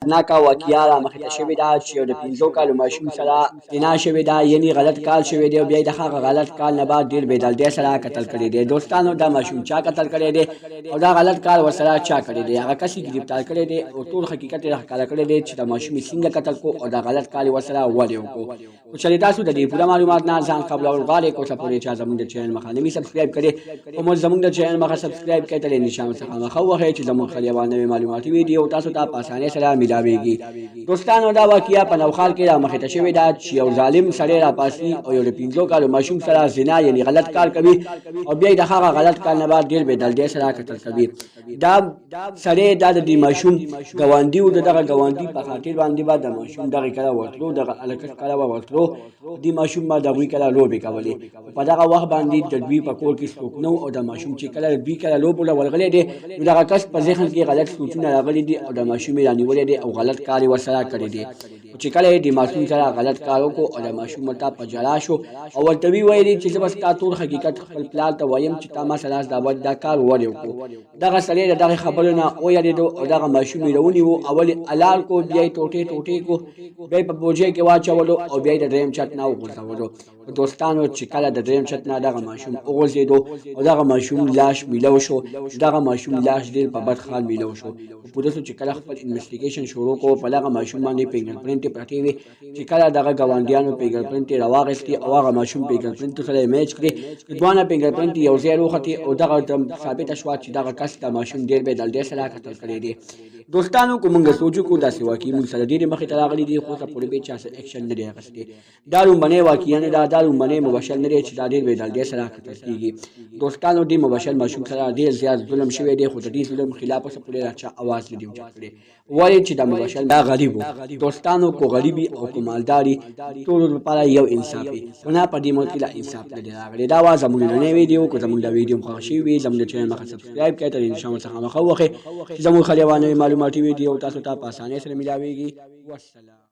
ناکا واقعیا رامخې ته شوې ده چې یو د 15 کالو ماشوم سره زنا شوې ده، یعنې غلط کال شوی دی او بیا یې د هغه غلط کال نه بعد ډېر بېدلدۍ سره قتل کړی دی. دوستانو دا ماشوم چا قتل کړی دی او دا غلط کال ورسره چا کړی دی، هغه کس یې ګرفتار کړی دی او ټول حقیقت یې راښکاره کړی دی چې د ماشوم یې څنګه قتل کړو او دا غلط کال یې ورسره ولې وکړو. خو چلې تاسو د دې پوره معلومات نه ځان قبلول غواړئ که اوسه پورې چا زموږ د چینل مخه نه وي سبسکرایب کړی او موږ زموږ د چینل مخه سبسکرایب کړئ ته د نشان څخه مخه ووهئ چې زموږ خپل یوه نوې معلوماتي ویډیو تاسو ته په اسانۍ سره میلاویږي. دوستانو دا واقعیا په نوخال کې رامخې ته شوې ده چې یو ظالم سړی راپاڅي او یو د 15 کالو ماشوم سره زنا یعنې غلط کار کوي او بیا یې د هغه غلط کار نه بعد ډېر بېدلدۍ سره قتل کوي. دا سړی دا د دې ماشوم ګاونډي و، د دغه ګاونډي په خاطر باندې به د ماشوم دغې کله ورتلو، دغه هلکه کله به ورتلو، دې ماشوم به د هغوی کله لوبې کولې. په دغه وخت باندې د دوی په کور کې څوک نه و او د ماشوم چې کله دوی کله لوبو له ورغلی دی نو دغه کس په ذهن کې غلط سوچونه راغلي دي او د ماشوم یې رانیولی دی او غلط کار یې ورسره کړی دی. چې کله یې د ماشوم سره غلط کار وکړو او د ماشوم ورته په ژړا شو او ورته ویې ویلې چې زه به ستا ټول حقیقت خپل پلار ته وایم چې تا ما سره دا کار ولې وکړو. دغه سړی د دغې خبرو نه ویرېدو او دغه ماشوم یې راونیو، اول یې الار کو، بیا یې ټوټې کو، بیا یې په بوجۍ کې واچولو او بیا یې د درېیم چت نه وغورځولو. دوستانو چې کله د درېیم چت نه دغه ماشوم وغورځېدو او دغه ماشوم لاش میلو شو، دغه ماشوم لاش ډېر په بد حال میلو شو. پولیسو چې کله خپل انویسټیګیشن شروع کړو په دغه ماشوم باندې فنګر پرنټ پرتې وې چې کله دغه ګاونډیانو فنګر پرنټ یې راواخیستې او هغه ماشوم فنګر پرنټ سره یې میچ کړې، دواړه فنګر پرنټ یو ځای راوختې او دغه ثابته شوه چې دغه کس د ماشوم ډېر بېدلدۍ سره قتل کړی دی. دوستانو که موږ سوچ وکړو داسې واقعي موږ سره ډېرې مخې ته راغلي دي خو اوسه پورې بیا چا څه اکشن نه دی اخیستی. دا لومړنی واقعه نه ده، دا لومړنی مبشر نه دی چې دا ډېر بېدلدۍ سره قتل کېږي. دوستانو دې مبشر ماشوم سره ډېر زیات ظلم شوی دی خو د دې ظلم خلاف اوسه پورې چا اواز نه دی اوچت کړی، ولې چې دا مبشر دا غریب و. دوستانو که غریبي او که مالداري ټولو لپاره یو انصاف وي، خو نه په دې ملک کې لا انصاف نه دی راغلی. دا وه زموږ نننۍ ویډیو. که زموږ دا ویډیو خوښ شوي وي زموږ د چینل مخه سبسکرایب کړئ ته د نشان څخه مخه ووهئ چې زموږ خپل یوه نوې معلوماتي ویډیو تاسو ته په اسانۍ سره میلاویږي. والسلام.